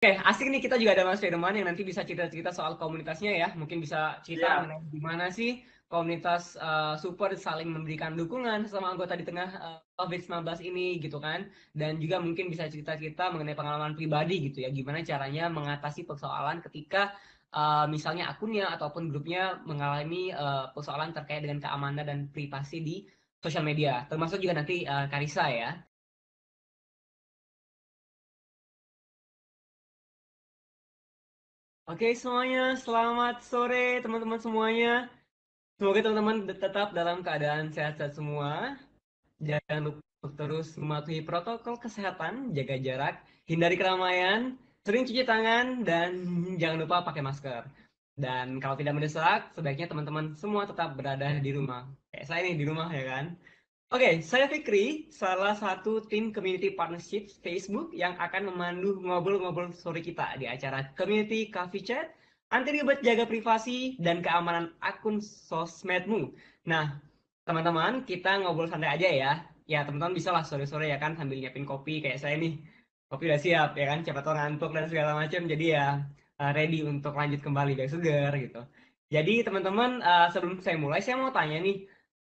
Oke, asik nih kita juga ada Mas Firman yang nanti bisa cerita-cerita soal komunitasnya ya. Mungkin bisa cerita Siap. mengenai gimana sih komunitas support saling memberikan dukungan sama anggota di tengah COVID-19 ini gitu kan. Dan juga mungkin bisa cerita-cerita mengenai pengalaman pribadi gitu ya. Gimana caranya mengatasi persoalan ketika misalnya akunnya ataupun grupnya mengalami persoalan terkait dengan keamanan dan privasi di sosial media. Termasuk juga nanti Karisa ya. Oke semuanya, selamat sore teman-teman semuanya. Semoga teman-teman tetap dalam keadaan sehat-sehat semua. Jangan lupa untuk terus mematuhi protokol kesehatan, jaga jarak, hindari keramaian, sering cuci tangan, dan jangan lupa pakai masker. Dan kalau tidak mendesak, sebaiknya teman-teman semua tetap berada di rumah. Kayak saya nih di rumah ya kan. Oke, saya Fikri, salah satu tim Community Partnership Facebook yang akan memandu ngobrol-ngobrol sore kita di acara Community Coffee Chat, anti ribet jaga privasi dan keamanan akun sosmedmu. Nah, teman-teman, kita ngobrol santai aja ya. Ya, teman-teman bisa lah sore-sore ya kan sambil nyiapin kopi kayak saya nih. Kopi udah siap ya kan, siapa tahu ngantuk dan segala macam. Jadi ya ready untuk lanjut kembali biar segar gitu. Jadi teman-teman, sebelum saya mulai, saya mau tanya nih,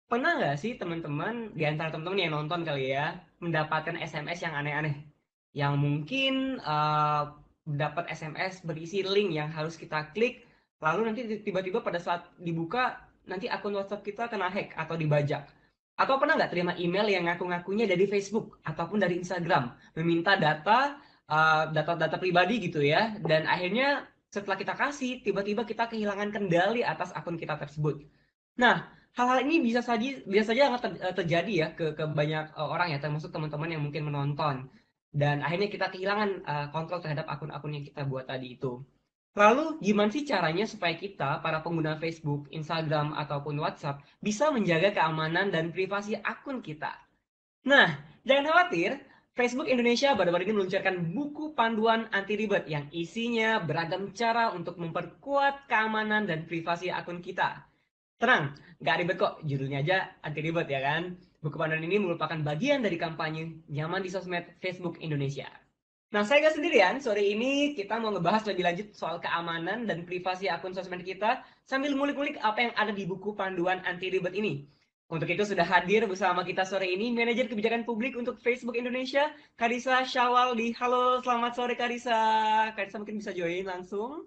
pernah nggak sih teman-teman di antara teman-teman yang nonton kali ya mendapatkan SMS yang aneh-aneh, yang mungkin dapat SMS berisi link yang harus kita klik, lalu nanti tiba-tiba pada saat dibuka nanti akun WhatsApp kita kena hack atau dibajak? Atau pernah nggak terima email yang ngaku-ngakunya dari Facebook ataupun dari Instagram meminta data-data pribadi gitu ya, dan akhirnya setelah kita kasih tiba-tiba kita kehilangan kendali atas akun kita tersebut. Nah, hal-hal ini bisa saja terjadi ya ke banyak orang ya, termasuk teman-teman yang mungkin menonton. Dan akhirnya kita kehilangan kontrol terhadap akun-akun yang kita buat tadi itu. Lalu, gimana sih caranya supaya kita, para pengguna Facebook, Instagram, ataupun WhatsApp, bisa menjaga keamanan dan privasi akun kita? Nah, jangan khawatir, Facebook Indonesia baru-baru ini meluncurkan buku panduan anti ribet yang isinya beragam cara untuk memperkuat keamanan dan privasi akun kita. Tenang, nggak ribet kok. Judulnya aja anti ribet ya kan. Buku panduan ini merupakan bagian dari kampanye nyaman di sosmed Facebook Indonesia. Nah, saya nggak sendirian. Sore ini kita mau ngebahas lebih lanjut soal keamanan dan privasi akun sosmed kita sambil ngulik-ngulik apa yang ada di buku panduan anti ribet ini. Untuk itu sudah hadir bersama kita sore ini Manajer Kebijakan Publik untuk Facebook Indonesia, Karisa Syawaldi. Halo, selamat sore Karisa. Karisa mungkin bisa join langsung.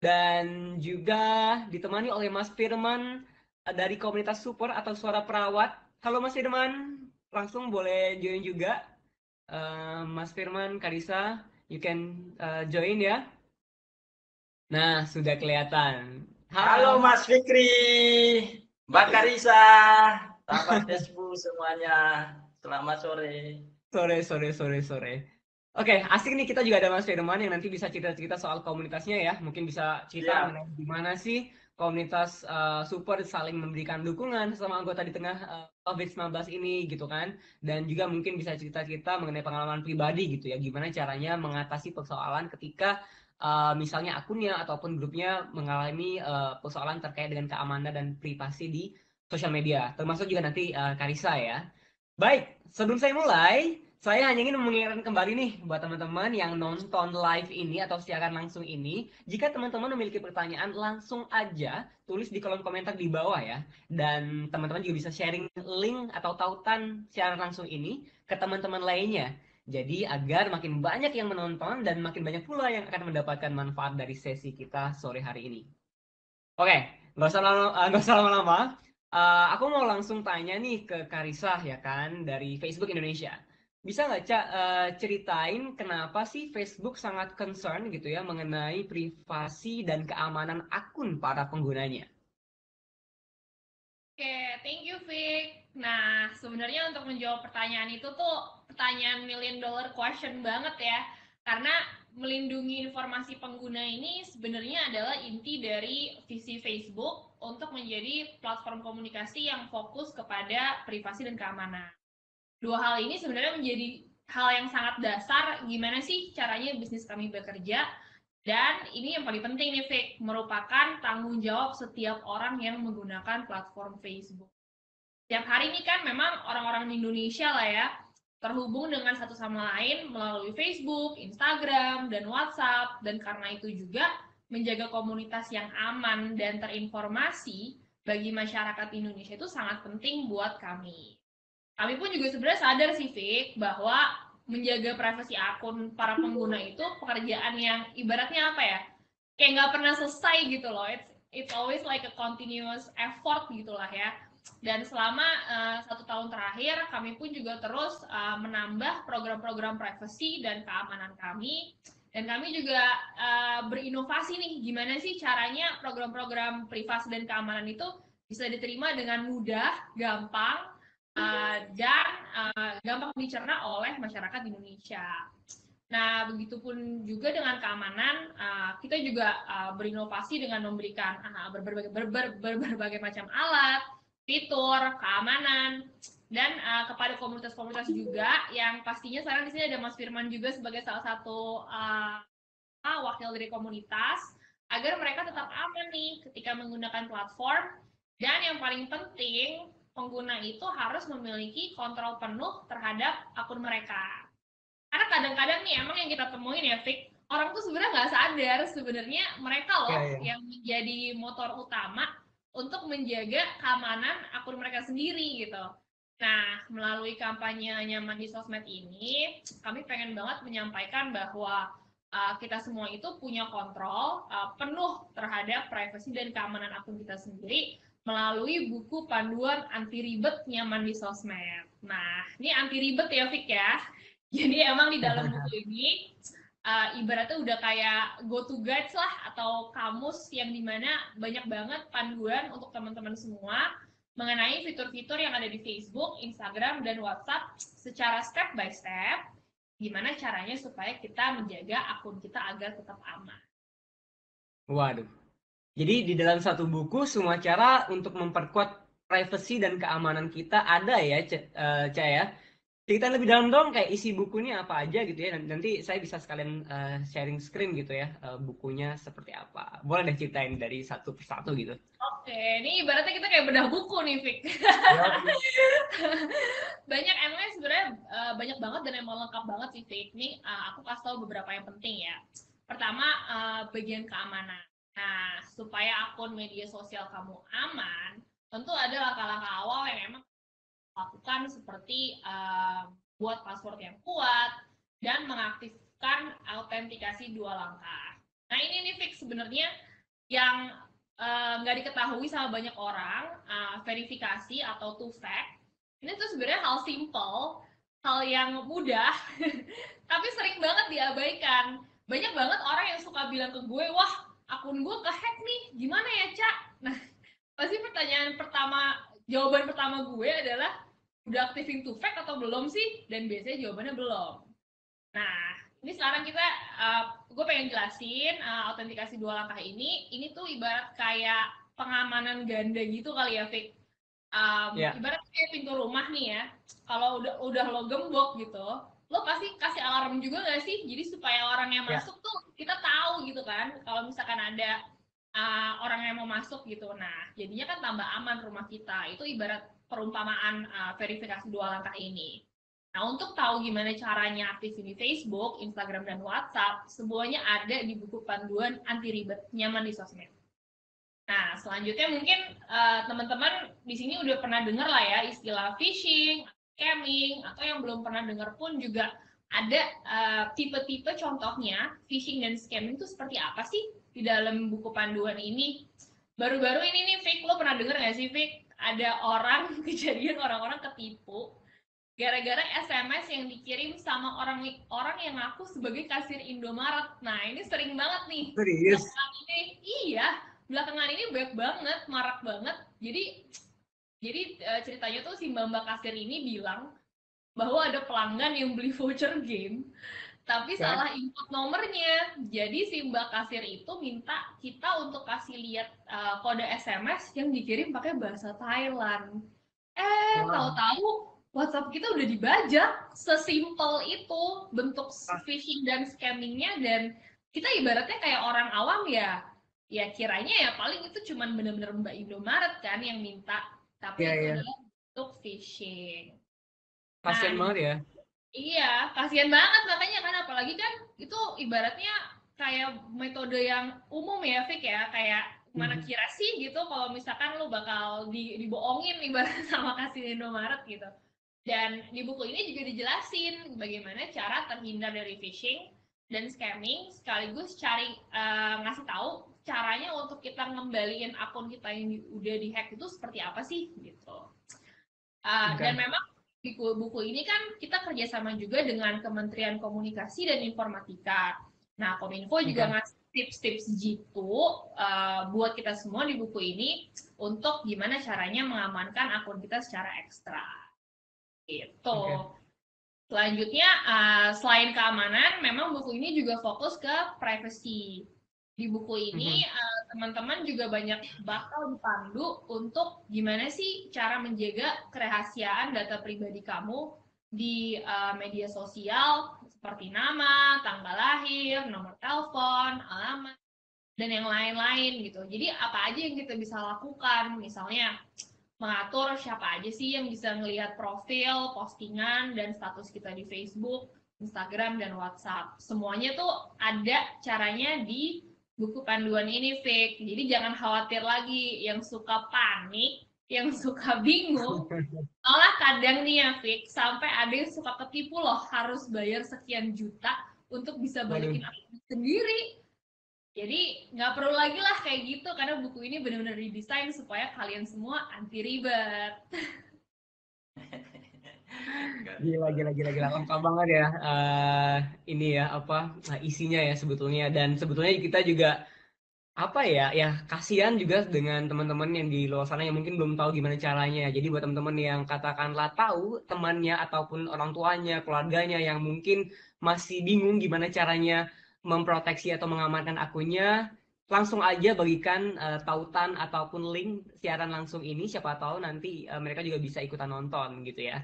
Dan juga ditemani oleh Mas Firman dari komunitas support atau suara perawat. Halo Mas Firman, langsung boleh join juga. Mas Firman, Karisa, you can join ya. Nah, sudah kelihatan. Halo Halo. Mas Fikri, Mbak Karisa, sahabat Facebook semuanya. Selamat sore. Sore, sore, sore, sore. Oke, asik nih kita juga ada Mas Firman yang nanti bisa cerita-cerita soal komunitasnya ya. Mungkin bisa cerita Siap. mengenai gimana sih komunitas support saling memberikan dukungan sama anggota di tengah COVID-19 ini gitu kan. Dan juga mungkin bisa cerita-cerita mengenai pengalaman pribadi gitu ya. Gimana caranya mengatasi persoalan ketika misalnya akunnya ataupun grupnya mengalami persoalan terkait dengan keamanan dan privasi di sosial media. Termasuk juga nanti Karisa ya. Baik, sebelum saya mulai, saya hanya ingin mengingatkan kembali nih buat teman-teman yang nonton live ini atau siaran langsung ini, jika teman-teman memiliki pertanyaan langsung aja tulis di kolom komentar di bawah ya. Dan teman-teman juga bisa sharing link atau tautan siaran langsung ini ke teman-teman lainnya. Jadi agar makin banyak yang menonton dan makin banyak pula yang akan mendapatkan manfaat dari sesi kita sore hari ini. Oke, nggak usah lama-lama. Aku mau langsung tanya nih ke Karisa ya kan dari Facebook Indonesia. Bisa nggak Cak ceritain kenapa sih Facebook sangat concern gitu ya mengenai privasi dan keamanan akun para penggunanya? Oke, thank you, Vic. Nah, sebenarnya untuk menjawab pertanyaan itu tuh pertanyaan million dollar question banget ya. Karena melindungi informasi pengguna ini sebenarnya adalah inti dari visi Facebook untuk menjadi platform komunikasi yang fokus kepada privasi dan keamanan. Dua hal ini sebenarnya menjadi hal yang sangat dasar gimana sih caranya bisnis kami bekerja, dan ini yang paling penting nih, Vic, merupakan tanggung jawab setiap orang yang menggunakan platform Facebook. Setiap hari ini kan memang orang-orang di Indonesia lah ya, terhubung dengan satu sama lain melalui Facebook, Instagram, dan WhatsApp. Dan karena itu juga menjaga komunitas yang aman dan terinformasi bagi masyarakat Indonesia itu sangat penting buat kami. Kami pun juga sebenarnya sadar sih, Fik, bahwa menjaga privasi akun para pengguna itu pekerjaan yang ibaratnya apa ya, kayak nggak pernah selesai gitu loh. It's always like a continuous effort gitulah ya. Dan selama 1 tahun terakhir, kami pun juga terus menambah program-program privacy dan keamanan kami. Dan kami juga berinovasi nih, gimana sih caranya program-program privasi dan keamanan itu bisa diterima dengan mudah, gampang, dan gampang dicerna oleh masyarakat Indonesia. Nah, begitupun juga dengan keamanan, kita juga berinovasi dengan memberikan berbagai macam alat, fitur, keamanan, dan kepada komunitas-komunitas juga yang pastinya sekarang di sini ada Mas Firman juga sebagai salah satu wakil dari komunitas agar mereka tetap aman nih ketika menggunakan platform. Dan yang paling penting, pengguna itu harus memiliki kontrol penuh terhadap akun mereka. Karena kadang-kadang nih emang yang kita temuin ya, Fik, orang tuh sebenarnya nggak sadar sebenarnya mereka loh yang menjadi motor utama untuk menjaga keamanan akun mereka sendiri gitu. Nah, melalui kampanye Nyaman di Sosmed ini, kami pengen banget menyampaikan bahwa kita semua itu punya kontrol penuh terhadap privasi dan keamanan akun kita sendiri melalui buku panduan anti ribet nyaman di sosmed. Nah, ini anti ribet ya, Fik ya. Jadi emang di dalam buku ini ibaratnya udah kayak go to guides lah atau kamus yang dimana banyak banget panduan untuk teman-teman semua mengenai fitur-fitur yang ada di Facebook, Instagram, dan WhatsApp secara step by step. Gimana caranya supaya kita menjaga akun kita agar tetap aman. Waduh. Jadi di dalam satu buku semua cara untuk memperkuat privasi dan keamanan kita ada ya, Ca ya. Cerita lebih dalam dong kayak isi bukunya apa aja gitu ya. Nanti saya bisa sekalian sharing screen gitu ya, bukunya seperti apa. Boleh deh ceritain dari satu persatu gitu. Oke, ini ibaratnya kita kayak bedah buku nih, Fik. Banyak emangnya sebenarnya banyak banget dan emang lengkap banget sih, Fik. Nih aku kasih tahu beberapa yang penting ya. Pertama, bagian keamanan. Nah, supaya akun media sosial kamu aman, tentu ada langkah-langkah awal yang emang lakukan seperti buat password yang kuat dan mengaktifkan autentikasi 2 langkah. Nah, ini nih Fik sebenarnya yang nggak diketahui sama banyak orang, verifikasi atau two-fact. Ini tuh sebenarnya hal simple, hal yang mudah, tapi sering banget diabaikan. Banyak banget orang yang suka bilang ke gue, wah akun gue kehack nih, gimana ya, Cak? Nah, pasti jawaban pertama gue adalah, udah aktifin two-fact atau belum sih? Dan biasanya jawabannya belum. Nah, ini sekarang gue pengen jelasin autentikasi 2 langkah ini tuh ibarat kayak pengamanan ganda gitu kali ya, Fik. Ibarat kayak pintu rumah nih ya, kalau udah lo gembok gitu, lo pasti kasih alarm juga nggak sih? Jadi supaya orang yang masuk tuh kita tahu gitu kan, kalau misalkan ada orang yang mau masuk gitu. Nah, jadinya kan tambah aman rumah kita. Itu ibarat perumpamaan verifikasi 2 langkah ini. Nah, untuk tahu gimana caranya aktifin di Facebook, Instagram, dan WhatsApp, semuanya ada di buku panduan anti ribet nyaman di sosmed. Nah, selanjutnya mungkin teman-teman di sini udah pernah dengar lah ya istilah phishing, scamming, atau yang belum pernah dengar pun juga ada tipe-tipe contohnya phishing dan scamming itu seperti apa sih di dalam buku panduan ini. Baru-baru ini nih, Fik, lo pernah dengar nggak sih, Fik? Ada kejadian orang-orang ketipu gara-gara SMS yang dikirim sama orang yang ngaku sebagai kasir Indomaret. Nah, ini sering banget nih. Serius? Belakangan ini banyak banget, marak banget. Jadi ceritanya tuh si mbak kasir ini bilang bahwa ada pelanggan yang beli voucher game, tapi salah input nomornya. Jadi si mbak kasir itu minta kita untuk kasih lihat kode SMS yang dikirim pakai bahasa Thailand. Tahu-tahu WhatsApp kita udah dibajak. Sesimpel itu bentuk phishing dan scammingnya, dan kita ibaratnya kayak orang awam ya kiranya ya paling itu cuman bener-bener Mbak Indomaret kan yang minta, tapi itu adalah bentuk phishing. Kasian banget ya. Iya, kasihan banget makanya kan, apalagi kan itu ibaratnya kayak metode yang umum ya, Fik ya, kayak mana kira sih gitu kalau misalkan lu bakal dibohongin ibarat sama kasir Indomaret gitu. Dan di buku ini juga dijelasin bagaimana cara terhindar dari phishing dan scamming, sekaligus ngasih tahu caranya untuk kita ngembaliin akun kita yang udah dihack itu seperti apa sih gitu. Dan Oke. memang di buku ini kan kita kerjasama juga dengan Kementerian Komunikasi dan Informatika. Nah, Kominfo juga Oke. ngasih tips-tips jitu buat kita semua di buku ini untuk gimana caranya mengamankan akun kita secara ekstra. Gitu. Oke. Selanjutnya, selain keamanan, memang buku ini juga fokus ke privacy. Di buku ini, teman-teman juga banyak bakal dipandu untuk gimana sih cara menjaga kerahasiaan data pribadi kamu di media sosial, seperti nama, tanggal lahir, nomor telepon, alamat, dan yang lain-lain gitu. Jadi apa aja yang kita bisa lakukan, misalnya mengatur siapa aja sih yang bisa ngelihat profil, postingan, dan status kita di Facebook, Instagram, dan WhatsApp. Semuanya tuh ada caranya di buku panduan ini, Fik. Jadi jangan khawatir lagi yang suka panik, yang suka bingung. Malah kadang nih ya, Fik, sampai ada yang suka ketipu loh, harus bayar sekian juta untuk bisa Waduh. balikin akun sendiri. Jadi nggak perlu lagi lah kayak gitu, karena buku ini benar-benar didesain supaya kalian semua anti ribet. Gila, gila, gila, gila. Lengkap banget ya. Ini ya, apa, isinya ya sebetulnya. Dan sebetulnya kita juga, apa ya, ya kasihan juga dengan teman-teman yang di luar sana yang mungkin belum tahu gimana caranya. Jadi buat teman-teman yang katakanlah tahu temannya ataupun orang tuanya, keluarganya yang mungkin masih bingung gimana caranya memproteksi atau mengamankan akunnya, langsung aja bagikan tautan ataupun link siaran langsung ini. Siapa tahu nanti mereka juga bisa ikutan nonton gitu ya.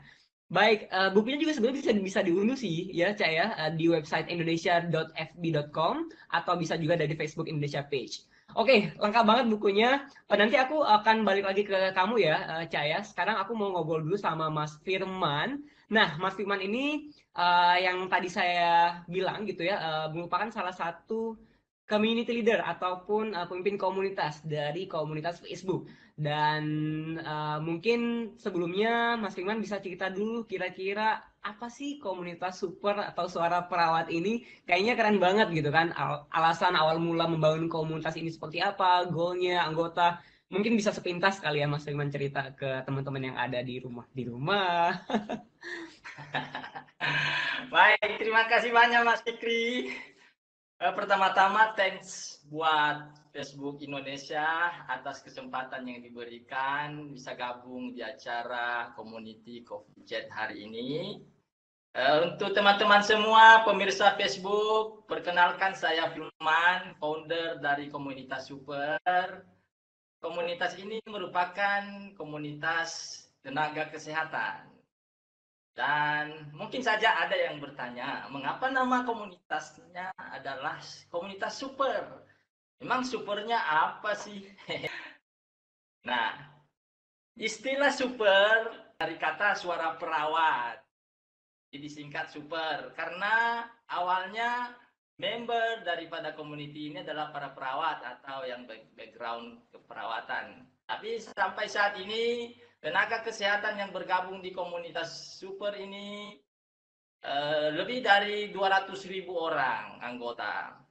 Baik, bukunya juga sebenarnya bisa diunduh sih ya, Cak ya, di website indonesia.fb.com atau bisa juga dari Facebook Indonesia Page. Oke, lengkap banget bukunya. Nanti aku akan balik lagi ke kamu ya, Cak ya. Sekarang aku mau ngobrol dulu sama Mas Firman. Nah, Mas Firman ini yang tadi saya bilang gitu ya, merupakan salah satu community leader ataupun pemimpin komunitas dari komunitas Facebook. Dan mungkin sebelumnya Mas Firman bisa cerita dulu kira-kira apa sih komunitas super atau suara perawat ini? Kayaknya keren banget gitu kan. Alasan awal mula membangun komunitas ini seperti apa, goalnya, anggota. Mungkin bisa sepintas kali ya Mas Firman cerita ke teman-teman yang ada di rumah. Di rumah. Baik, terima kasih banyak Mas Fikri. Pertama-tama thanks buat Facebook Indonesia atas kesempatan yang diberikan bisa gabung di acara Community Coffee Chat hari ini. Untuk teman-teman semua pemirsa Facebook, perkenalkan saya Firman, founder dari komunitas Super. Komunitas ini merupakan komunitas tenaga kesehatan. Dan mungkin saja ada yang bertanya, mengapa nama komunitasnya adalah komunitas super? Memang supernya apa sih? Nah, istilah super dari kata suara perawat. Jadi disingkat super karena awalnya member daripada community ini adalah para perawat atau yang background keperawatan. Tapi sampai saat ini tenaga kesehatan yang bergabung di komunitas super ini lebih dari 200.000 orang anggota.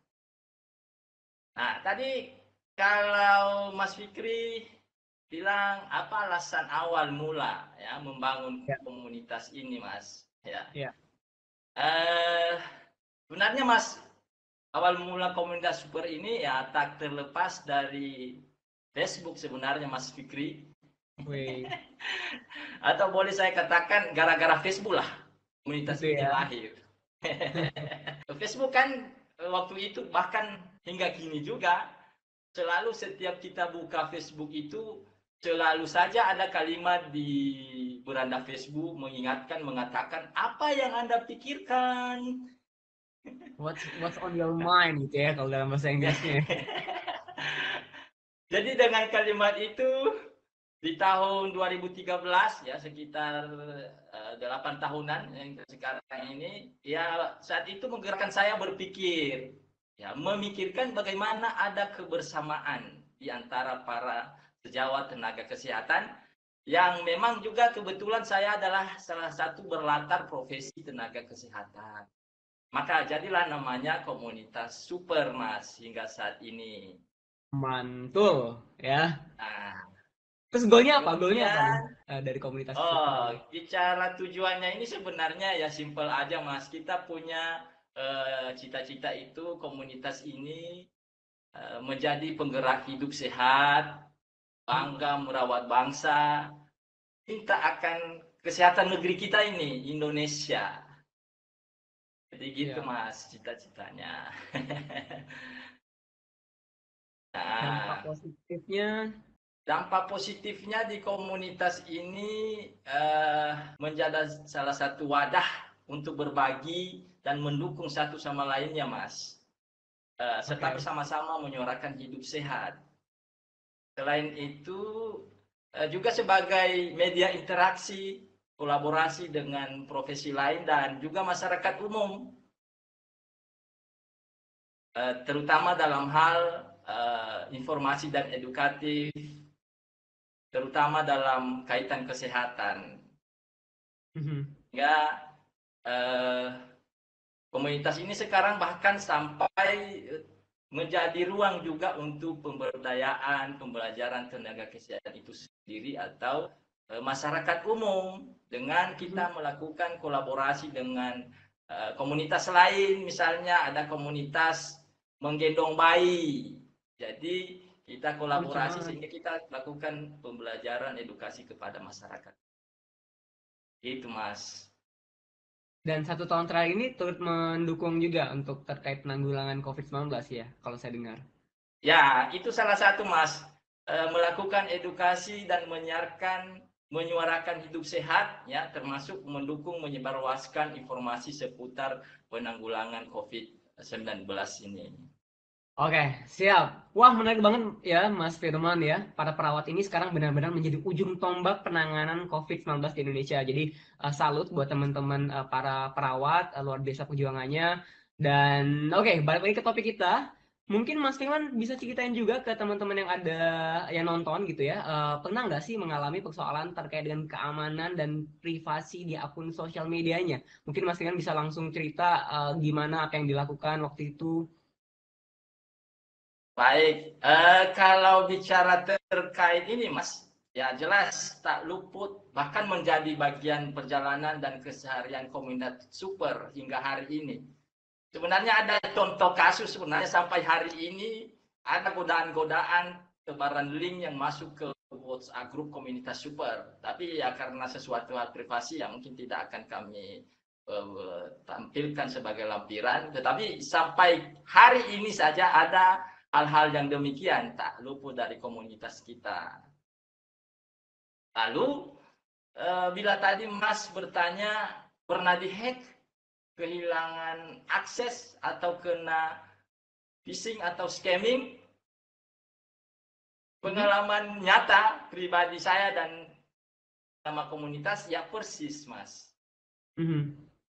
Nah, tadi kalau Mas Fikri bilang apa alasan awal mula ya membangun Ya, komunitas ini, Mas? Ya. ya. Sebenarnya Mas, awal mula komunitas super ini ya tak terlepas dari Facebook sebenarnya Mas Fikri. Wih, Atau boleh saya katakan gara-gara Facebook lah komunitas gitu ini ya. lahir. Facebook kan waktu itu bahkan hingga kini juga selalu setiap kita buka Facebook itu selalu saja ada kalimat di beranda Facebook mengingatkan mengatakan apa yang Anda pikirkan. What's on your mind gitu ya kalau dalam bahasa Inggrisnya. Jadi dengan kalimat itu di tahun 2013 ya sekitar 8 tahunan yang sekarang ini, ya saat itu menggerakkan saya berpikir, ya memikirkan bagaimana ada kebersamaan di antara para sejawat tenaga kesehatan yang memang juga kebetulan saya adalah salah satu berlatar profesi tenaga kesehatan. Maka jadilah namanya komunitas super, Mas, hingga saat ini. Mantul ya. Nah, Terus goalnya apa? Goalnya apa nih kemudian, dari komunitas super oh, ini? bicara tujuannya ini sebenarnya ya simpel aja, Mas. Kita punya cita-cita itu komunitas ini menjadi penggerak hidup sehat, bangga merawat bangsa, minta akan kesehatan negeri kita ini, Indonesia. Jadi gitu, Ya. Mas, cita-citanya. Dampak Nah, positifnya, dampak positifnya di komunitas ini menjadi salah satu wadah untuk berbagi dan mendukung satu sama lainnya, Mas. Serta oke. bersama-sama menyuarakan hidup sehat. Selain itu, juga sebagai media interaksi, kolaborasi dengan profesi lain dan juga masyarakat umum, terutama dalam hal informasi dan edukatif, terutama dalam kaitan kesehatan. Ya, komunitas ini sekarang bahkan sampai menjadi ruang juga untuk pemberdayaan, pembelajaran tenaga kesehatan itu sendiri atau masyarakat umum dengan kita melakukan kolaborasi dengan komunitas lain, misalnya ada komunitas menggendong bayi. Jadi kita Lucu kolaborasi banget. sehingga kita lakukan pembelajaran edukasi kepada masyarakat. Itu, Mas. Dan 1 tahun terakhir ini turut mendukung juga untuk terkait penanggulangan COVID-19 ya, kalau saya dengar. Ya, itu salah satu, Mas. Melakukan edukasi dan menyuarakan hidup sehat, ya, termasuk mendukung menyebarluaskan informasi seputar penanggulangan COVID-19 ini. Oke, siap. Wah, menarik banget ya, Mas Firman ya. Para perawat ini sekarang benar-benar menjadi ujung tombak penanganan COVID-19 di Indonesia. Jadi, salut buat teman-teman para perawat, luar biasa perjuangannya. Dan oke, balik lagi ke topik kita. Mungkin Mas Firman bisa ceritain juga ke teman-teman yang ada yang nonton gitu ya. Pernah nggak sih mengalami persoalan terkait dengan keamanan dan privasi di akun sosial medianya? Mungkin Mas Firman bisa langsung cerita gimana apa yang dilakukan waktu itu. Baik, kalau bicara terkait ini, Mas, ya jelas tak luput bahkan menjadi bagian perjalanan dan keseharian komunitas super hingga hari ini. Sebenarnya ada contoh kasus sebenarnya sampai hari ini ada godaan-godaan tebaran link yang masuk ke WhatsApp grup komunitas super. Tapi ya karena sesuatu hal privasi yang mungkin tidak akan kami tampilkan sebagai lampiran. Tetapi sampai hari ini saja ada hal-hal yang demikian tak luput dari komunitas kita. Lalu bila tadi Mas bertanya pernah dihack, kehilangan akses atau kena phishing atau scamming, pengalaman nyata pribadi saya dan sama komunitas ya persis, Mas.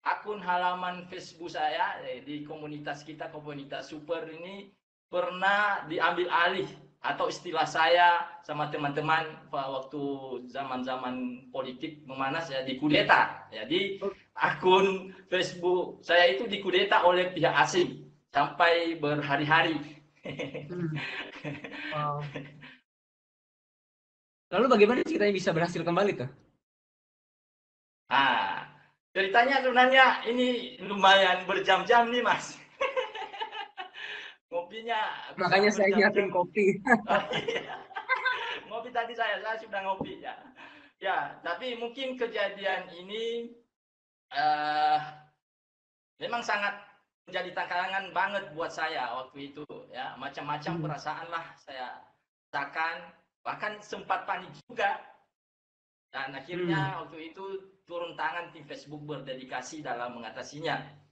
Akun halaman Facebook saya di komunitas kita, komunitas super ini pernah diambil alih atau istilah saya sama teman-teman waktu zaman-zaman politik memanas ya dikudeta. Jadi akun Facebook saya itu dikudeta oleh pihak asing sampai berhari-hari. Wow. Lalu bagaimana ceritanya bisa berhasil kembali tuh? Ah, ceritanya sebenarnya ini lumayan berjam-jam nih, Mas. Ngopinya Makanya bisa saya nyiapin berjam-jam. kopi. Oh, iya. Ngopi tadi saya sudah ngopi ya. Ya, tapi mungkin kejadian ini memang sangat menjadi tantangan banget buat saya waktu itu ya. Macam-macam perasaan lah saya rasakan, bahkan sempat panik juga. Dan akhirnya waktu itu turun tangan tim Facebook berdedikasi dalam mengatasinya.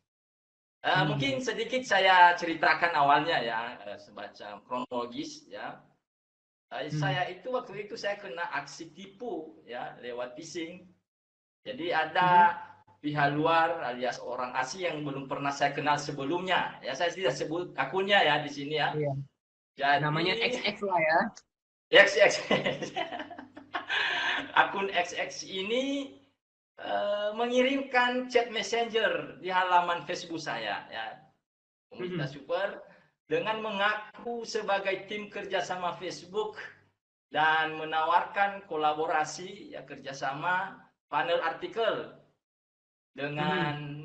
Mungkin sedikit saya ceritakan awalnya ya, semacam kronologis ya. Saya itu waktu itu saya kena aksi tipu ya lewat phishing. Jadi ada pihak luar alias orang asing yang belum pernah saya kenal sebelumnya. Ya saya tidak sebut akunnya ya di sini ya. Iya. Namanya Jadi XX lah ya. XX. Akun XX ini mengirimkan chat messenger di halaman Facebook saya ya. Komunitas Super dengan mengaku sebagai tim kerjasama Facebook dan menawarkan kolaborasi ya kerjasama panel artikel dengan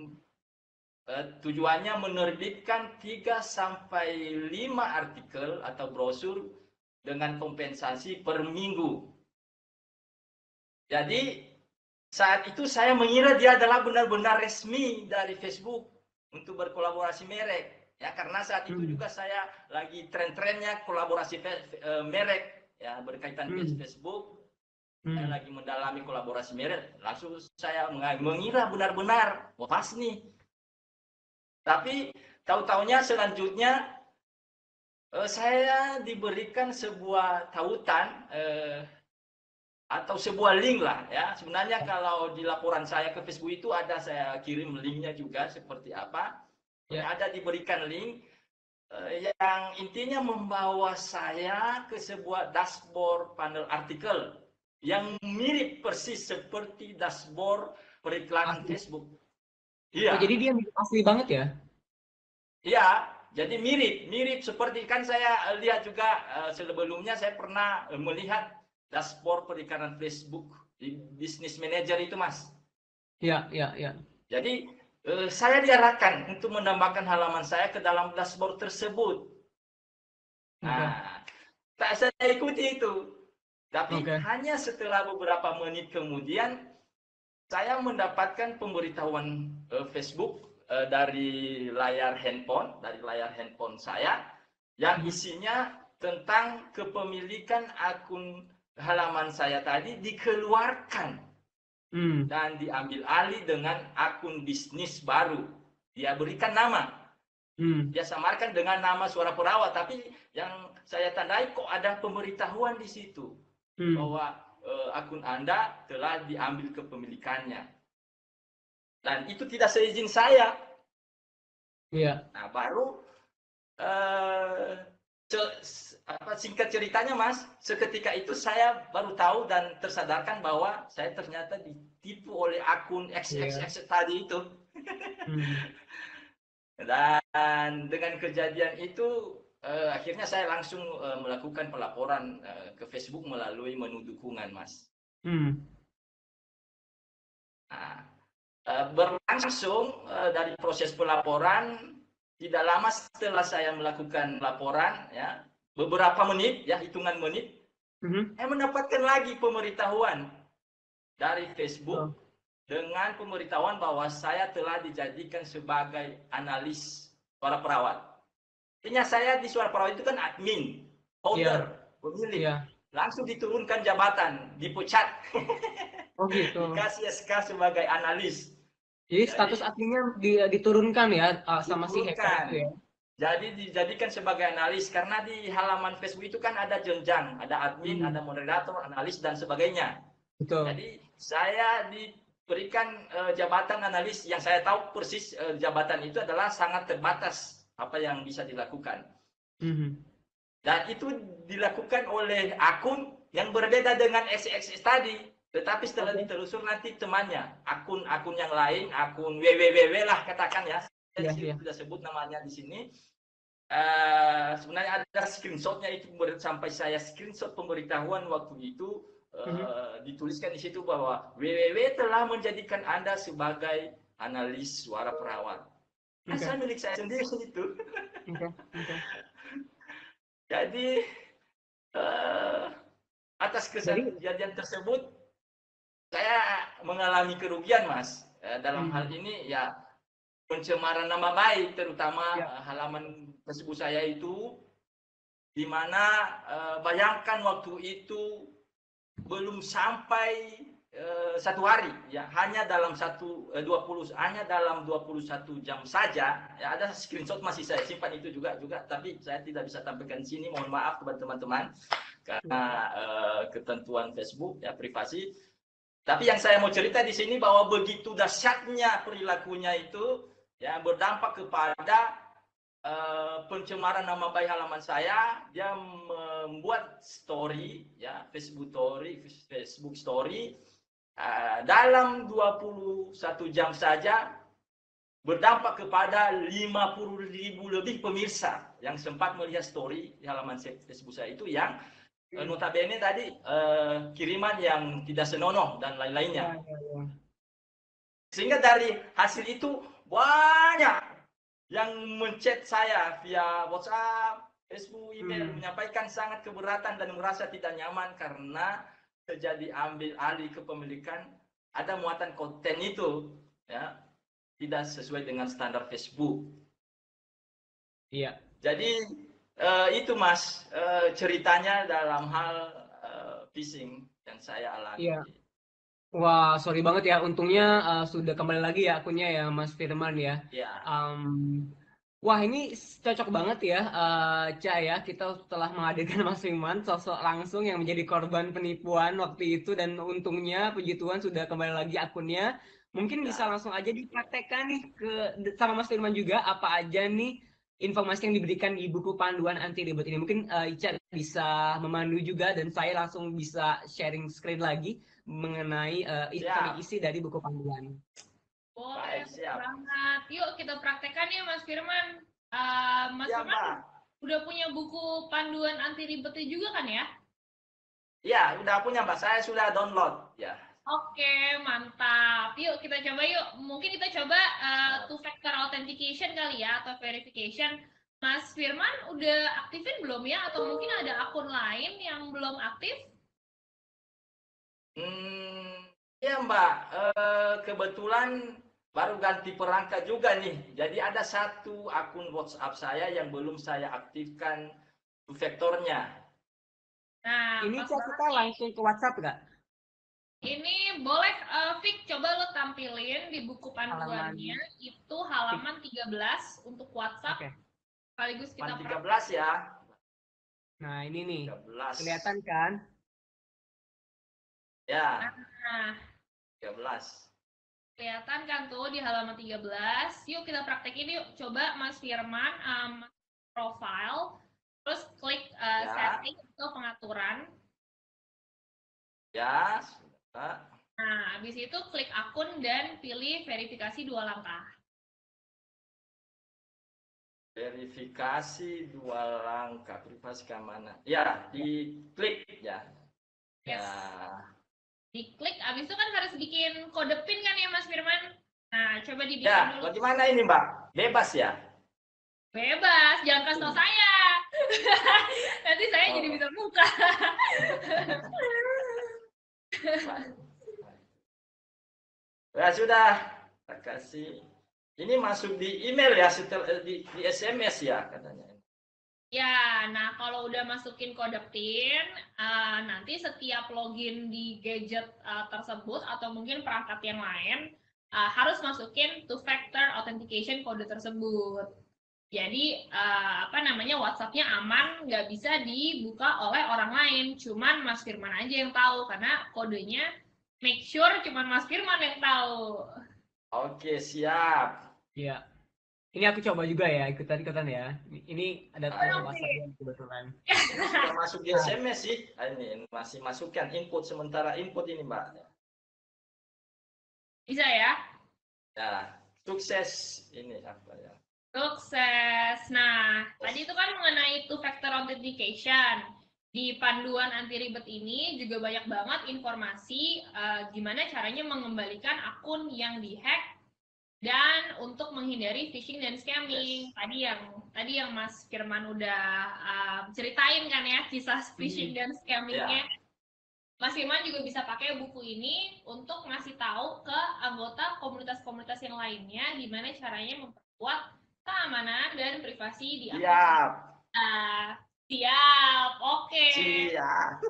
tujuannya menerbitkan 3 sampai 5 artikel atau brosur dengan kompensasi per minggu. Jadi saat itu saya mengira dia adalah benar-benar resmi dari Facebook untuk berkolaborasi merek. Ya karena saat itu juga saya lagi tren-trennya kolaborasi merek ya berkaitan Facebook. Saya lagi mendalami kolaborasi merek. Langsung saya mengira benar-benar pas nih. Tapi tahu-taunya selanjutnya saya diberikan sebuah tautan atau sebuah link lah ya. Sebenarnya kalau di laporan saya ke Facebook itu ada saya kirim linknya juga seperti apa. Ya. Ada diberikan link yang intinya membawa saya ke sebuah dashboard panel artikel yang mirip persis seperti dashboard periklanan Facebook. Iya. Oh, jadi dia asli banget ya? Iya, jadi mirip seperti kan saya lihat juga sebelumnya saya pernah melihat dashboard periklanan Facebook di Business Manager itu, Mas. Iya. Jadi saya diarahkan untuk menambahkan halaman saya ke dalam dashboard tersebut. Nah, tak saya ikuti itu. Tapi hanya setelah beberapa menit kemudian saya mendapatkan pemberitahuan Facebook dari layar handphone saya yang isinya tentang kepemilikan akun halaman saya tadi dikeluarkan dan diambil alih dengan akun bisnis baru. Dia berikan nama. Dia samarkan dengan nama Suara Perawat, tapi yang saya tandai kok ada pemberitahuan di situ bahwa akun Anda telah diambil kepemilikannya. Dan itu tidak seizin saya. Iya. Nah, baru singkat ceritanya, Mas, seketika itu saya baru tahu dan tersadarkan bahwa saya ternyata ditipu oleh akun XXX tadi itu. Dan dengan kejadian itu akhirnya saya langsung melakukan pelaporan ke Facebook melalui menu dukungan, Mas. Nah, berlangsung dari proses pelaporan tidak lama setelah saya melakukan laporan ya beberapa menit ya hitungan menit saya mendapatkan lagi pemberitahuan dari Facebook dengan pemberitahuan bahwa saya telah dijadikan sebagai analis Suara Perawat. Artinya saya di Suara Perawat itu kan admin, founder, pemilik. Langsung diturunkan jabatan, dipecat. Oh gitu. Dikasih SK sebagai analis. Jadi status adminnya diturunkan ya sama si hacker itu ya. Jadi dijadikan sebagai analis karena di halaman Facebook itu kan ada jenjang, ada admin, ada moderator, analis dan sebagainya. Betul. Jadi saya diberikan jabatan analis yang saya tahu persis jabatan itu adalah sangat terbatas apa yang bisa dilakukan. Dan itu dilakukan oleh akun yang berbeda dengan XXX tadi. Tetapi setelah ditelusur nanti temannya, akun-akun yang lain, akun www lah katakan ya, saya sudah sebut namanya di sini. Sebenarnya ada screenshotnya itu sampai saya screenshot pemberitahuan waktu itu dituliskan di situ bahwa www telah menjadikan Anda sebagai analis Suara Perawat. Asal milik saya sendiri itu. Jadi atas kejadian tersebut saya mengalami kerugian, Mas. Dalam hal ini ya pencemaran nama baik, terutama halaman Facebook saya itu, di mana bayangkan waktu itu belum sampai 1 hari, ya hanya dalam 21 jam saja. Ya, ada screenshot masih saya simpan itu juga, tapi saya tidak bisa tampilkan di sini. Mohon maaf kepada teman-teman karena ketentuan Facebook ya privasi. Tapi yang saya mau cerita di sini bahwa begitu dahsyatnya perilakunya itu ya berdampak kepada pencemaran nama baik halaman saya. Dia membuat story ya, Facebook story dalam 21 jam saja berdampak kepada 50.000 lebih pemirsa yang sempat melihat story di halaman Facebook saya itu, yang notabene tadi kiriman yang tidak senonoh dan lain-lainnya. Sehingga dari hasil itu banyak yang menchat saya via WhatsApp, Facebook, email, menyampaikan sangat keberatan dan merasa tidak nyaman karena terjadi ambil alih kepemilikan, ada muatan konten itu ya tidak sesuai dengan standar Facebook. Iya. Jadi itu Mas ceritanya dalam hal phishing yang saya alami. Iya. Wah, sorry banget ya. Untungnya sudah kembali lagi ya akunnya ya, Mas Firman ya. Ya. Wah, ini cocok banget ya, Ca ya. Kita telah menghadirkan Mas Firman, sosok langsung yang menjadi korban penipuan waktu itu, dan untungnya puji Tuhan sudah kembali lagi akunnya. Mungkin bisa langsung aja dipraktekkan nih sama Mas Firman juga apa aja nih informasi yang diberikan di buku panduan anti ribet ini. Mungkin Ica bisa memandu juga dan saya langsung bisa sharing screen lagi mengenai isi dari buku panduan. Boleh banget. Yuk kita praktekkan ya Mas Firman. Mas Ya, Firman udah punya buku panduan anti ribetnya juga kan ya? Ya, udah punya Mbak. Saya sudah download ya. Oke, mantap. Yuk kita coba yuk. Mungkin kita coba two factor authentication kali ya, atau verification. Mas Firman udah aktifin belum ya? Atau mungkin ada akun lain yang belum aktif? Ya Mbak, kebetulan baru ganti perangkat juga nih. Jadi ada satu akun WhatsApp saya yang belum saya aktifkan two factornya. Nah, ini kita langsung ke WhatsApp nggak? Ini boleh, Fik, coba lo tampilin di buku panduannya, itu halaman 13 untuk WhatsApp. Oke. Sekaligus kita 13 ya. Nah, ini nih. 13. Kelihatan kan? Ya. Nah, 13. kelihatan kan tuh di halaman 13. Yuk kita praktekin yuk. Coba Mas Firman, profile, terus klik setting atau pengaturan. Ya, sudah. Nah, habis itu klik akun dan pilih verifikasi 2 langkah. Verifikasi 2 langkah, privasi keamanan. Ya, diklik ya. Yes. Ya. Diklik, habis itu kan harus bikin kode PIN kan ya Mas Firman? Nah, coba dibikin Ya, dulu. bagaimana ini Mbak? Bebas ya? Bebas, jangan kasih tau saya. Nanti saya jadi bisa buka. Ya sudah, terima kasih. Ini masuk di email ya, setelah di SMS ya katanya. Ya, nah kalau udah masukin kode PIN, nanti setiap login di gadget tersebut atau mungkin perangkat yang lain, harus masukin two factor authentication kode tersebut. Jadi WhatsApp-nya aman, nggak bisa dibuka oleh orang lain, cuman Mas Firman aja yang tahu karena kodenya make sure cuman Mas Firman yang tahu. Oke, siap. Iya. Ini aku coba juga ya, ikutan ya. Ini ada tombol WhatsApp kebetulan. Sudah masuk di SMS sih. Ini masih masukkan input, sementara input ini Mbak. Bisa ya? Ya, sukses ini apa ya? Sukses. Nah, tadi itu kan mengenai two factor authentication. Di panduan anti ribet ini juga banyak banget informasi gimana caranya mengembalikan akun yang dihack dan untuk menghindari phishing dan scamming. Tadi yang Mas Firman udah ceritain kan ya kisah phishing dan scammingnya. Mas Firman juga bisa pakai buku ini untuk ngasih tahu ke anggota komunitas-komunitas yang lainnya gimana caranya memperkuat keamanan dan privasi di akun. Siap, oke. Siap.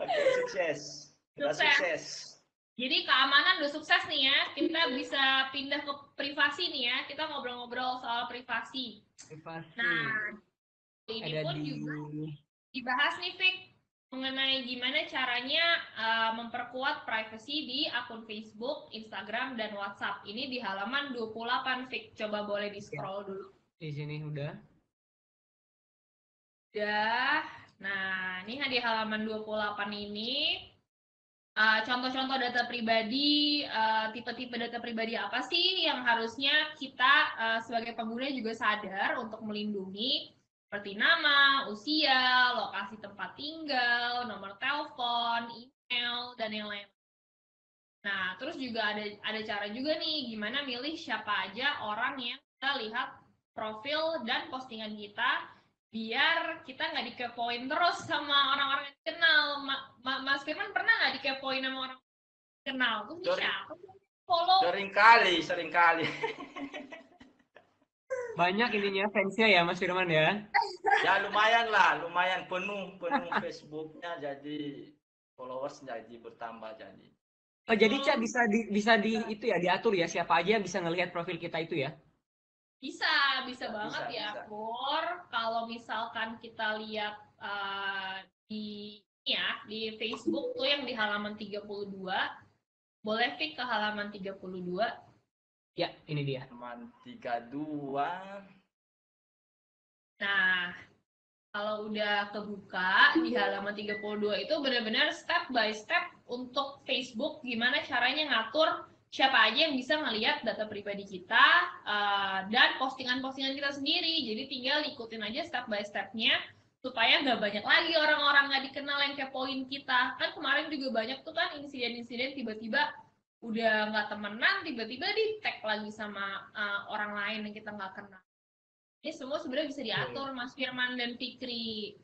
Oke, sukses. Sukses. Jadi keamanan udah sukses nih ya. Kita bisa pindah ke privasi nih ya. Kita ngobrol-ngobrol soal privasi. Nah, ini pun juga dibahas nih, Fik. mengenai gimana caranya memperkuat privacy di akun Facebook, Instagram, dan WhatsApp. Ini di halaman 28, Fik. Coba boleh di-scroll dulu. Di sini udah. Udah. Nah, ini di halaman 28 ini contoh-contoh data pribadi, tipe-tipe data pribadi apa sih yang harusnya kita sebagai pengguna juga sadar untuk melindungi, seperti nama, usia, lokasi tempat tinggal, nomor telepon, email, dan yang lain. Nah, terus juga ada cara juga nih gimana milih siapa aja orang yang kita lihat profil dan postingan kita biar kita nggak dikepoin terus sama orang-orang yang kenal. Mas Firman pernah nggak dikepoin sama orang kenal? Terus Sering, siapa follow? sering kali. Banyak ininya fansnya ya Mas Firman ya. Ya lumayan lah, lumayan penuh Facebooknya, jadi followers jadi bertambah jadi. Oh, jadi Cak bisa di itu ya diatur ya siapa aja yang bisa ngelihat profil kita itu ya. Bisa banget diatur. Kalau misalkan kita lihat di di Facebook tuh yang di halaman 32, boleh Fik ke halaman 32. Ya, ini dia. Halaman 32. Nah, kalau udah kebuka di halaman 32 itu benar-benar step by step untuk Facebook gimana caranya ngatur siapa aja yang bisa ngelihat data pribadi kita dan postingan-postingan kita sendiri. Jadi tinggal ikutin aja step by stepnya supaya nggak banyak lagi orang-orang nggak dikenal yang kepoin kita. Kan kemarin juga banyak tuh kan insiden-insiden tiba-tiba udah nggak temenan, tiba-tiba di tag lagi sama orang lain yang kita nggak kenal. Ini semua sebenarnya bisa diatur Mas Firman dan Fikri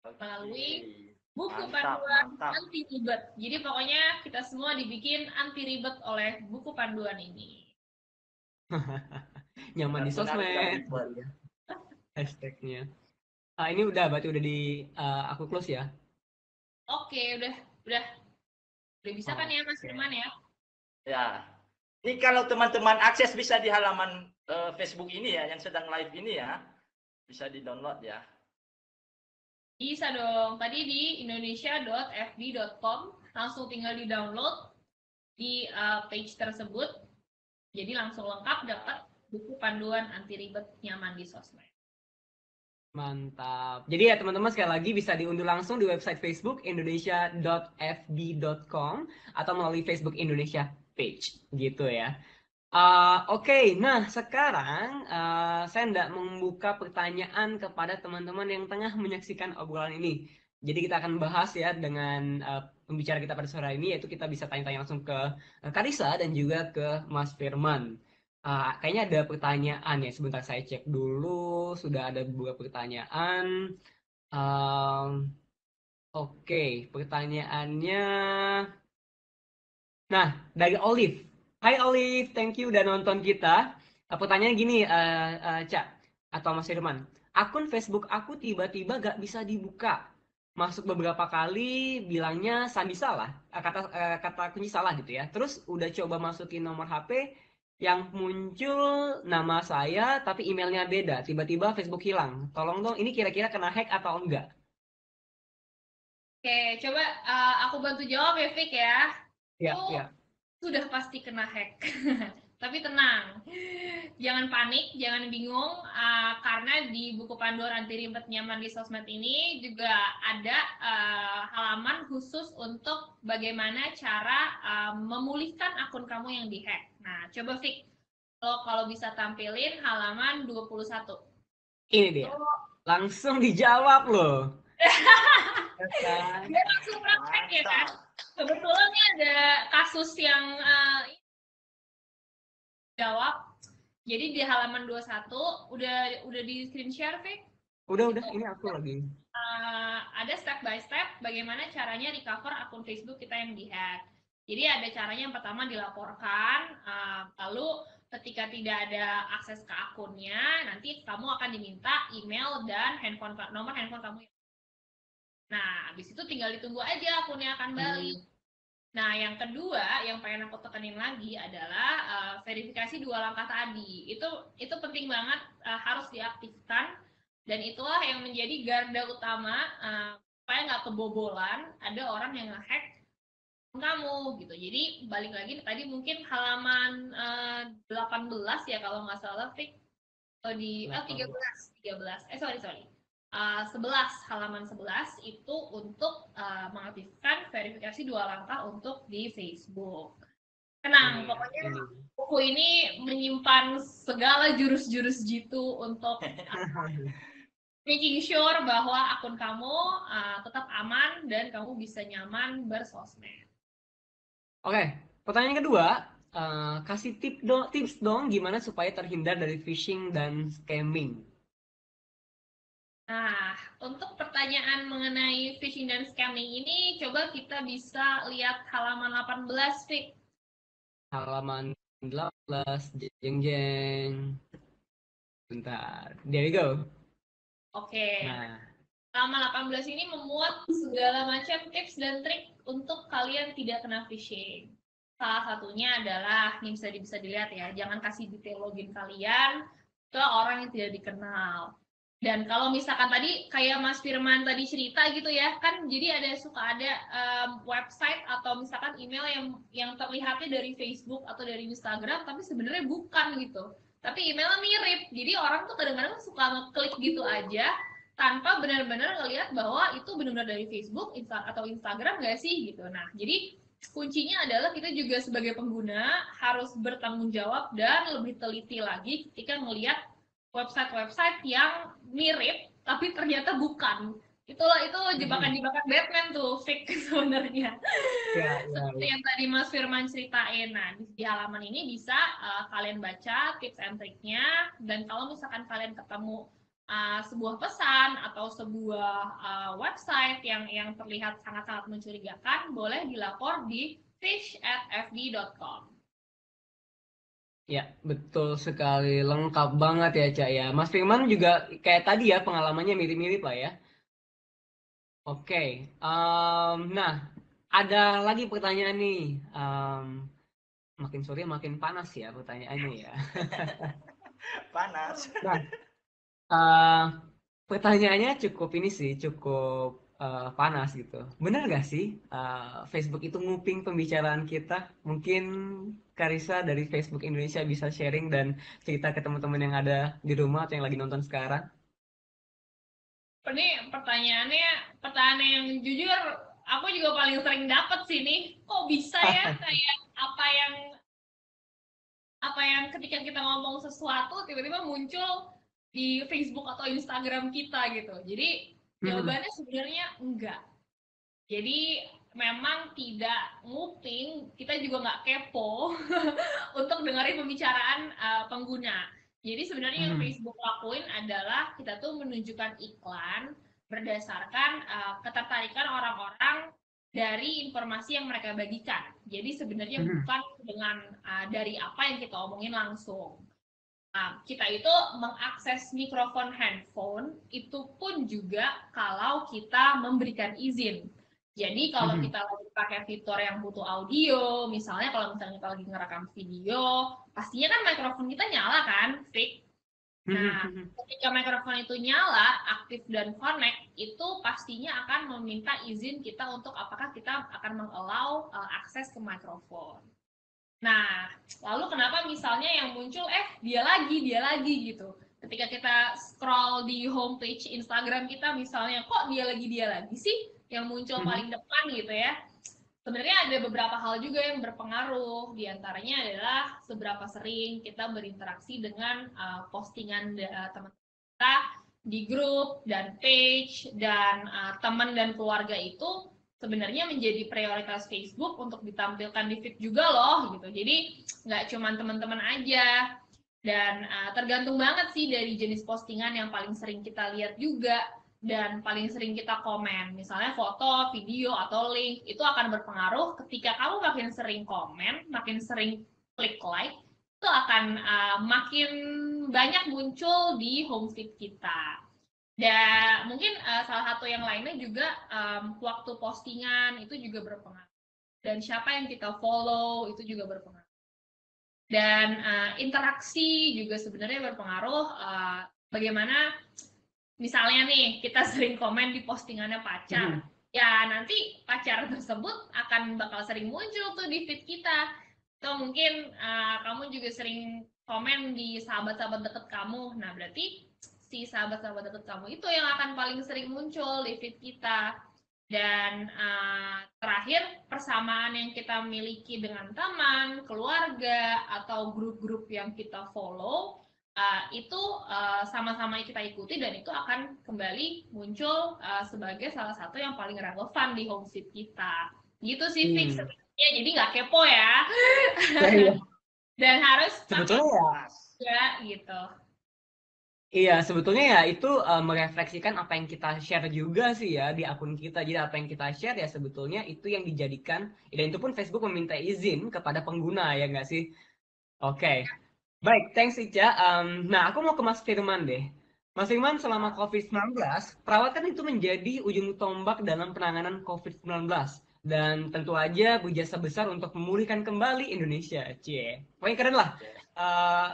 melalui buku panduan anti ribet. Jadi pokoknya kita semua dibikin anti ribet oleh buku panduan ini. Nyaman di sosmed. Hashtagnya. Ini berarti udah di aku close ya. Oke, udah bisa kan ya Mas Firman ya? Ya. Ini kalau teman-teman akses bisa di halaman Facebook ini ya, yang sedang live ini ya. Bisa di-download ya. Bisa dong. Tadi di indonesia.fb.com langsung tinggal di-download di page tersebut. Jadi langsung lengkap dapat buku panduan anti ribet nyaman di sosmed. Mantap. Jadi ya teman-teman sekali lagi bisa diunduh langsung di website Facebook indonesia.fb.com atau melalui Facebook Indonesia page gitu ya. Oke, nah sekarang saya hendak membuka pertanyaan kepada teman-teman yang tengah menyaksikan obrolan ini. Jadi kita akan bahas ya dengan pembicara kita pada sore ini, yaitu kita bisa tanya-tanya langsung ke Karissa dan juga ke Mas Firman. Kayaknya ada pertanyaan ya, sebentar saya cek dulu, sudah ada beberapa pertanyaan. Oke, pertanyaannya, nah dari Olive. Hai Olive, thank you udah nonton kita. Pertanyaan gini, Cak atau Mas Firman. Akun Facebook aku tiba-tiba gak bisa dibuka. Masuk beberapa kali bilangnya sandi salah, kata kunci salah gitu ya. Terus udah coba masukin nomor HP yang muncul nama saya tapi emailnya beda. Tiba-tiba Facebook hilang. Tolong dong, ini kira-kira kena hack atau enggak? Oke, coba aku bantu jawab ya, Fik ya. Ya, Itu ya. sudah pasti kena hack. Tapi tenang, jangan panik, jangan bingung, karena di buku panduan anti ribet nyaman di sosmed ini juga ada halaman khusus untuk bagaimana cara memulihkan akun kamu yang dihack. Nah, coba Fik, kalau bisa tampilin halaman 21. Ini dia. Langsung dijawab loh. Dia langsung praktek ya kan? Kebetulan nih ada kasus yang jawab. Jadi di halaman 21 udah di screen share, Fik? Udah, ini aku lagi. Ada step by step bagaimana caranya recover akun Facebook kita yang dihack. Jadi ada caranya, yang pertama dilaporkan, lalu ketika tidak ada akses ke akunnya, nanti kamu akan diminta email dan nomor handphone kamu. Nah, habis itu tinggal ditunggu aja akunnya akan balik. Nah, yang kedua yang pengen aku tekenin lagi adalah verifikasi 2 langkah tadi. Itu penting banget, harus diaktifkan, dan itulah yang menjadi garda utama supaya nggak kebobolan ada orang yang nge-hack kamu gitu. Jadi balik lagi tadi mungkin halaman 18 ya kalau nggak salah, Fik. Atau di 13 sorry 11 halaman 11 itu untuk mengaktifkan verifikasi 2 langkah untuk di Facebook. Tenang, pokoknya buku ini menyimpan segala jurus-jurus jitu untuk making sure bahwa akun kamu tetap aman dan kamu bisa nyaman bersosmed. Oke, pertanyaan kedua, kasih tips dong gimana supaya terhindar dari phishing dan scamming. Nah, untuk pertanyaan mengenai phishing dan scamming ini, coba kita bisa lihat halaman 18, Fik. Halaman 18, jeng. Bentar, there we go. Oke. Nah, Halaman 18 ini memuat segala macam tips dan trik untuk kalian tidak kena phishing. Salah satunya adalah, ini bisa dilihat ya, jangan kasih detail login kalian ke orang yang tidak dikenal. Dan kalau misalkan tadi kayak Mas Firman tadi cerita gitu ya, kan jadi suka ada website atau misalkan email yang terlihatnya dari Facebook atau dari Instagram, tapi sebenarnya bukan gitu. Tapi emailnya mirip, jadi orang tuh kadang-kadang suka ngeklik gitu aja, tanpa benar-benar ngelihat bahwa itu benar-benar dari Facebook atau Instagram nggak sih gitu. Nah, jadi kuncinya adalah kita juga sebagai pengguna harus bertanggung jawab dan lebih teliti lagi ketika melihat website-website yang mirip tapi ternyata bukan. Itu jebakan-jebakan Batman tuh, fake sebenarnya. ya. Seperti yang tadi Mas Firman ceritain. Nah, di halaman ini bisa kalian baca tips and triknya, dan kalau misalkan kalian ketemu sebuah pesan atau sebuah website yang terlihat sangat-sangat mencurigakan, boleh dilapor di fish@fb.com. Ya, betul sekali. Lengkap banget ya, Cak ya. Mas Firman juga kayak tadi ya, pengalamannya mirip-mirip lah ya. Oke, nah ada lagi pertanyaan nih. Makin sore makin panas ya pertanyaannya ya. Panas. Nah, pertanyaannya cukup ini sih, cukup panas gitu. Benar nggak sih Facebook itu nguping pembicaraan kita? Mungkin Karissa dari Facebook Indonesia bisa sharing dan cerita ke teman-teman yang ada di rumah atau yang lagi nonton sekarang. Ini pertanyaan yang jujur aku juga paling sering dapat sih nih. Kok bisa ya kayak apa yang ketika kita ngomong sesuatu tiba-tiba muncul di Facebook atau Instagram kita gitu. Jadi jawabannya sebenarnya enggak. Jadi memang tidak nguping, kita juga nggak kepo untuk dengerin pembicaraan pengguna. Jadi sebenarnya yang Facebook lakuin adalah kita tuh menunjukkan iklan berdasarkan ketertarikan orang-orang dari informasi yang mereka bagikan. Jadi sebenarnya bukan dengan dari apa yang kita omongin langsung. Nah, kita itu mengakses mikrofon handphone itu pun juga kalau kita memberikan izin. Jadi kalau kita lagi pakai fitur yang butuh audio, misalnya kalau misalnya kita lagi ngerekam video, pastinya kan mikrofon kita nyala kan, Fik? Nah, ketika mikrofon itu nyala, aktif dan connect, itu pastinya akan meminta izin kita untuk apakah kita akan mengallow akses ke mikrofon. Nah, lalu kenapa misalnya yang muncul dia lagi gitu. Ketika kita scroll di homepage Instagram kita misalnya, kok dia lagi sih yang muncul paling depan gitu ya. Sebenarnya ada beberapa hal juga yang berpengaruh. Di antaranya adalah seberapa sering kita berinteraksi dengan postingan teman-teman kita di grup dan page dan teman dan keluarga itu sebenarnya menjadi prioritas Facebook untuk ditampilkan di feed juga loh gitu. Jadi nggak cuma teman-teman aja, dan tergantung banget sih dari jenis postingan yang paling sering kita lihat juga dan paling sering kita komen. Misalnya foto, video, atau link itu akan berpengaruh. Ketika kamu makin sering komen, makin sering klik like, itu akan makin banyak muncul di home feed kita. Dan mungkin salah satu yang lainnya juga waktu postingan itu juga berpengaruh. Dan siapa yang kita follow itu juga berpengaruh. Dan interaksi juga sebenarnya berpengaruh bagaimana misalnya nih kita sering komen di postingannya pacar, ya nanti pacar tersebut akan bakal sering muncul tuh di feed kita. Atau mungkin kamu juga sering komen di sahabat-sahabat deket kamu, nah berarti si sahabat-sahabat deket kamu itu yang akan paling sering muncul di feed kita. Dan terakhir, persamaan yang kita miliki dengan teman, keluarga, atau grup-grup yang kita follow, itu sama-sama kita ikuti dan itu akan kembali muncul sebagai salah satu yang paling relevan di home feed kita. Gitu sih, Fix. Ya, jadi nggak kepo ya. Dan harus sebetulnya ya gitu. Iya, sebetulnya ya itu merefleksikan apa yang kita share juga sih ya di akun kita. Jadi apa yang kita share ya sebetulnya itu yang dijadikan, dan itu pun Facebook meminta izin kepada pengguna ya nggak sih? Oke. Baik, thanks Ica. Nah, aku mau ke Mas Firman deh. Mas Firman, selama COVID-19, perawatan itu menjadi ujung tombak dalam penanganan COVID-19. Dan tentu aja berjasa besar untuk memulihkan kembali Indonesia. Cie, pokoknya keren lah.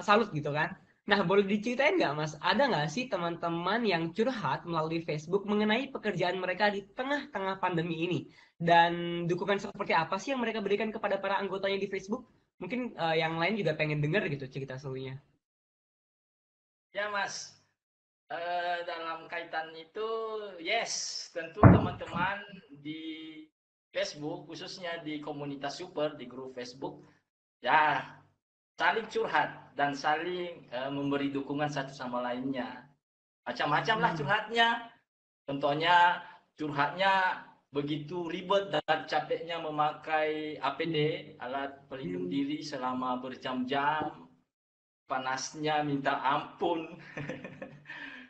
Salut gitu kan. Nah, boleh diceritain nggak Mas, ada nggak sih teman-teman yang curhat melalui Facebook mengenai pekerjaan mereka di tengah-tengah pandemi ini? Dan dukungan seperti apa sih yang mereka berikan kepada para anggotanya di Facebook? Mungkin yang lain juga pengen denger gitu cerita serunya. Ya Mas, dalam kaitan itu, yes, tentu teman-teman di Facebook, khususnya di komunitas super, di grup Facebook, ya saling curhat dan saling memberi dukungan satu sama lainnya. Macam-macam lah curhatnya. Contohnya curhatnya begitu ribet dan capeknya memakai APD, alat pelindung diri selama berjam-jam, panasnya minta ampun.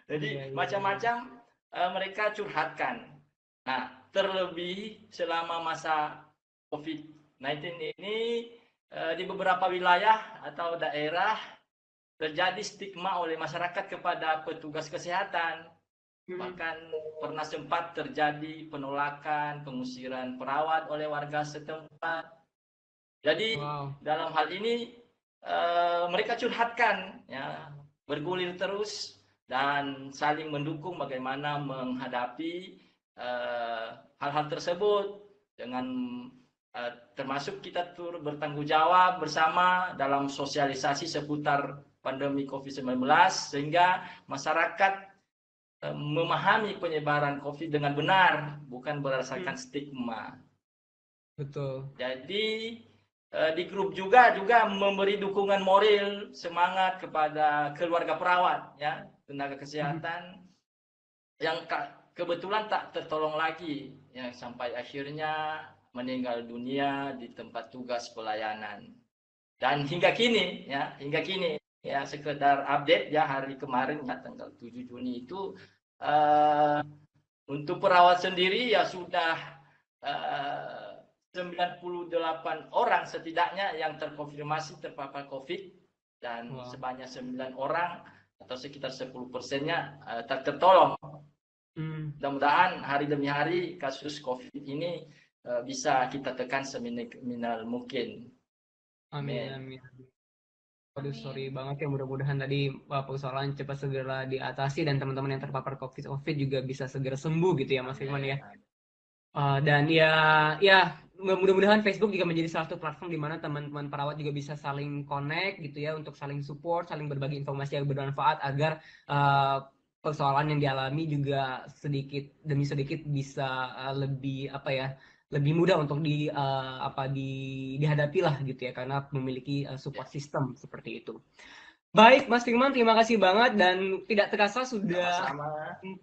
Jadi macam-macam mereka curhatkan. Nah, terlebih selama masa COVID-19 ini di beberapa wilayah atau daerah terjadi stigma oleh masyarakat kepada petugas kesehatan. Bahkan pernah sempat terjadi penolakan, pengusiran perawat oleh warga setempat. Jadi dalam hal ini mereka curhatkan, ya, bergulir terus dan saling mendukung bagaimana menghadapi hal-hal tersebut dengan termasuk kita turut bertanggung jawab bersama dalam sosialisasi seputar pandemi COVID-19 sehingga masyarakat memahami penyebaran COVID dengan benar, bukan berdasarkan stigma. Betul. Jadi di grup juga memberi dukungan moral, semangat kepada keluarga perawat, ya, tenaga kesehatan yang kebetulan tak tertolong lagi, ya, sampai akhirnya meninggal dunia di tempat tugas pelayanan. Dan hingga kini ya sekedar update ya, hari kemarin ya tanggal 7 Juni itu untuk perawat sendiri ya sudah 98 orang setidaknya yang terkonfirmasi terpapar COVID dan sebanyak 9 orang atau sekitar 10%-nya tak tertolong. Mudah-mudahan hari demi hari kasus COVID ini bisa kita tekan seminimal mungkin. Amin. Aduh, sorry banget ya, mudah-mudahan tadi persoalan cepat segera diatasi dan teman-teman yang terpapar COVID juga bisa segera sembuh gitu ya Mas Firman ya. Dan ya mudah-mudahan Facebook juga menjadi salah satu platform di mana teman-teman perawat juga bisa saling connect gitu ya, untuk saling support, saling berbagi informasi yang bermanfaat agar persoalan yang dialami juga sedikit demi sedikit bisa lebih mudah untuk dihadapi lah gitu ya, karena memiliki support system seperti itu. Baik, Mas Firman, terima kasih banget, dan tidak terasa sudah 45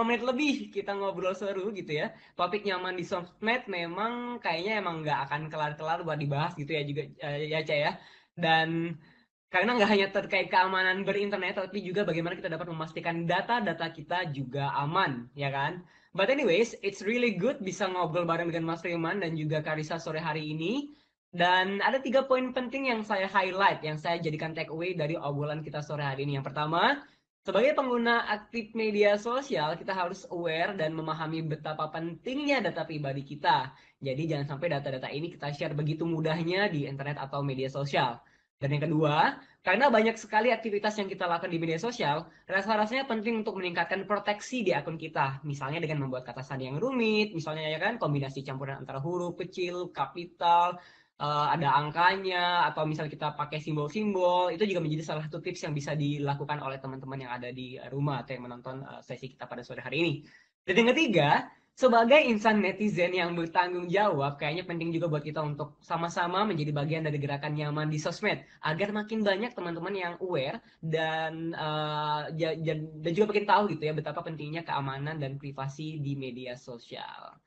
menit lebih kita ngobrol seru gitu ya. Topik nyaman di sosmed memang kayaknya nggak akan kelar-kelar buat dibahas gitu ya juga ya Ca ya. Dan karena nggak hanya terkait keamanan berinternet, tapi juga bagaimana kita dapat memastikan data-data kita juga aman, ya kan? But anyways, it's really good bisa ngobrol bareng dengan Mas Firman dan juga Karissa sore hari ini. Dan ada 3 poin penting yang saya highlight, yang saya jadikan take away dari obrolan kita sore hari ini. Yang pertama, sebagai pengguna aktif media sosial, kita harus aware dan memahami betapa pentingnya data pribadi kita. Jadi jangan sampai data-data ini kita share begitu mudahnya di internet atau media sosial. Dan yang kedua, karena banyak sekali aktivitas yang kita lakukan di media sosial, rasa-rasanya penting untuk meningkatkan proteksi di akun kita. Misalnya dengan membuat kata sandi yang rumit, misalnya ya kan kombinasi campuran antara huruf kecil, kapital, ada angkanya, atau misalnya kita pakai simbol-simbol, itu juga menjadi salah satu tips yang bisa dilakukan oleh teman-teman yang ada di rumah atau yang menonton sesi kita pada sore hari ini. Dan yang ketiga, sebagai insan netizen yang bertanggung jawab, kayaknya penting juga buat kita untuk sama-sama menjadi bagian dari gerakan nyaman di sosmed, agar makin banyak teman-teman yang aware dan dan juga makin tahu gitu ya betapa pentingnya keamanan dan privasi di media sosial.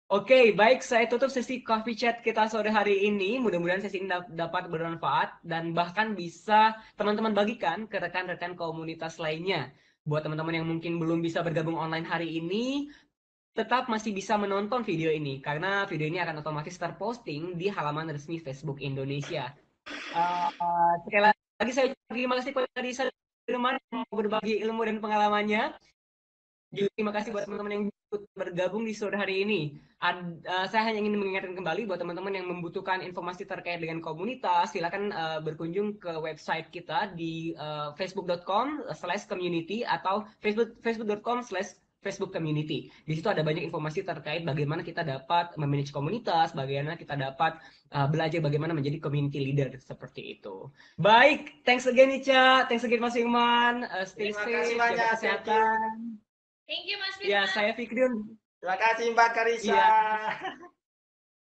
Oke, baik, saya tutup sesi coffee chat kita sore hari ini. Mudah-mudahan sesi ini dapat bermanfaat dan bahkan bisa teman-teman bagikan ke rekan-rekan komunitas lainnya. Buat teman-teman yang mungkin belum bisa bergabung online hari ini, tetap masih bisa menonton video ini karena video ini akan otomatis terposting di halaman resmi Facebook Indonesia. Sekali lagi saya terima kasih kepada Risa Firman yang mau berbagi ilmu dan pengalamannya. Juga terima kasih buat teman-teman yang bergabung di sore hari ini. Saya hanya ingin mengingatkan kembali buat teman-teman yang membutuhkan informasi terkait dengan komunitas, silakan berkunjung ke website kita di facebook.com/community atau facebook.com/Facebook Community. Di situ ada banyak informasi terkait bagaimana kita dapat memanage komunitas, bagaimana kita dapat belajar bagaimana menjadi community leader seperti itu. Baik, thanks again Ica, thanks again Mas Firman, stay Terima safe, kasih jaga banyak. kesehatan. Thank you Mas Ya, Firman. saya Fikri. Terima kasih Mbak Karisa. Iya.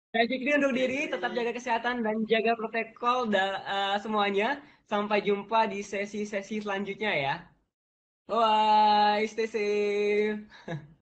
Saya Fikri undur diri, tetap jaga kesehatan dan jaga protokol semuanya. Sampai jumpa di sesi-sesi selanjutnya ya. Bye, stay safe.